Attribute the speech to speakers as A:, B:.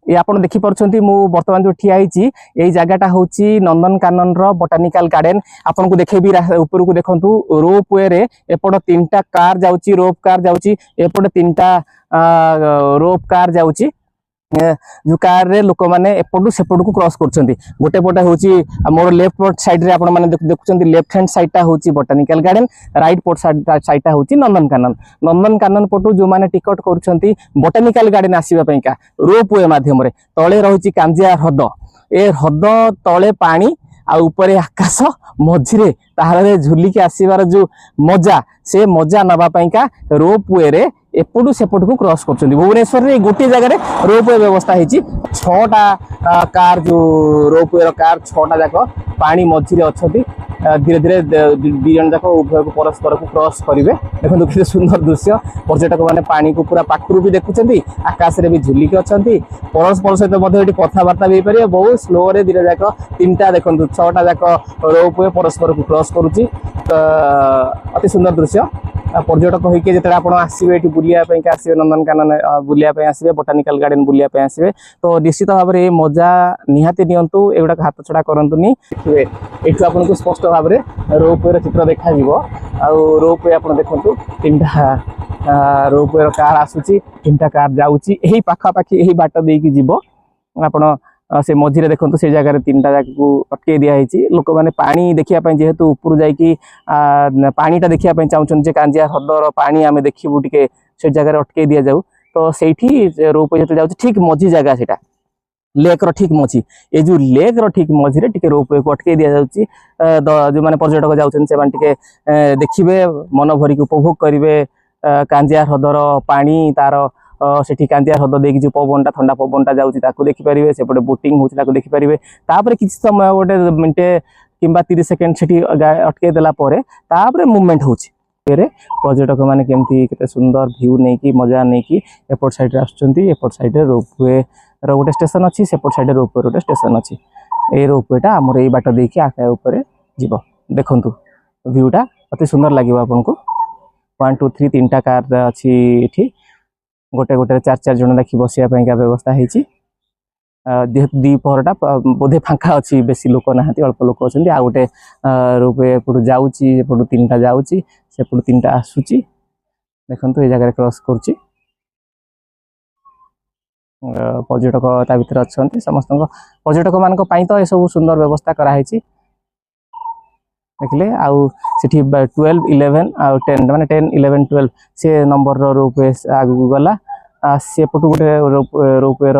A: ये आप देखिपुंट मु बर्तमान जो ठिया यही जगहटा हूँ नंदनकानन बोटानिकल गार्डन आपन को देखेबी ऊपर को देखु रोप वे रे एपट 3टा कार जाउची रोप कार जाउची एपट 3टा रोप कार जाउची जो कार रे लोक मैंने एपटू सेपट को क्रॉस कर गोटे पटे हूँ मोर लेफ्ट साइड रे आपण माने देखुं लेफ्ट हैंड साइडटा हूँ बोटानिकल गार्डन राइट पट साइडटा हूँ नंदनकानन नंदनकानन पटू जो मैंने टिकट कर बोटानिकल गार्डन आसवाई रोप वे मध्यम तले रही कांजिया ह्रद ए ह्रद तले पानी आ ऊपर आकाश मझिरे ताहारे झुलिकी आसबार जो मजा से मजा नवापाइका रोप वे रे एपटू सेपट को क्रॉस कर भुवनेश्वर में गोटे जगह रोप वे व्यवस्था होती 6टा कार जो रोप वे कार 6टा जाक पानी मझिरे अच्छा धीरे धीरे दी जन जाक उभय को परस्पर को क्रॉस करेंगे देखो कि सुंदर दृश्य पर्यटक मैंने पानी को पूरा पाखु भी देखुं आकाश में भी झुलिकी अच्छा परस्पर सहित कथबार्ता भी पारे बहुत स्लो रे धीरे जाक 3टा देखो 6टा जाक रोप वे परस्पर को क्रॉस करुच्ची अति सुंदर दृश्य पर्यटक होइके जेते आपण आसीबे एठी बुलिया पई का आसीबे नंदनकानन बुलिया पई आसीबे बोटानिकल गार्डन बुलिया पई आसीबे तो निश्चित भाव रे मजा निहाते नियंतु एगुडा हाथ छडा करंतुनी देखिबे एठु आपन को स्पष्ट भाव रे रोप वे चित्र देखा जीवो आ रोप वे आपण देखंतु 3टा रोप वे कार आसुची 3टा कार जाउची एही पाखा पाखी एही बाट देकी जीवो आपण से मझे देखो से जगह 3टा जाक को अटके दिखाई लोक मैंने पानी देखा जेहेतु ऊपर जाकि पानीटा देखा चाहते कांजिया ह्रदर पानी आम देखू टे से जगह अटके दि जाऊ तो से रोप जो जाऊँ ठीक मझी जगह से लेक ठीक मझी ये जो लेक ठीक मझे टे रोप को अटके दि जाऊँगी जो मैंने पर्यटक जाते देखिए मन भरिक उपभोग करेंगे कांजिया ह्रदर पानी तार सेठी कांजिया ह्रद देकी जो पवनटा ठंडा पवनटा जाऊँगी देखिपारे सेपटे बोटिंग होती देखिपारे तापर किसी समय गोटे मिनटे किंबा 30 सेकेंड से अटके देला तापर मुवमेंट होची पर्यटक मैंने केमती केते सुंदर व्यू नहीं कि मजा नहीं कि एपट साइड एपट साइड रोप वे रोटे स्टेशन अच्छी सेपट साइड रोप वे रोटे स्टेशन अच्छी ए रोप वेटा आमर ये बाट देखिए आकाश उपर जीव देखु व्यूटा अति सुंदर लगे आपन को 1 2 3 3टा कार अच्छी एठी गोटे गोटे 4 जन देखी बसिया व्यवस्था होती जेहेतु दीपहरटा बोधे फांका अच्छी बेसी लोक ना अल्प लोक अच्छा आ गोटे रोपे एपटू जाऊँगी एपटू 3टा जाऊँगी सेपटू 3टा आसूची देखो ये जगह क्रॉस करुच्ची पर्यटक ता भीतर अच्छा समस्त पर्यटक मान तो यह सब सुंदर व्यवस्था कराई देखिले आउ सिटी 12 11 आ 10 माने 10 11 12 से नंबर रोपवे आगु गला सेपटू गोटे रोपवे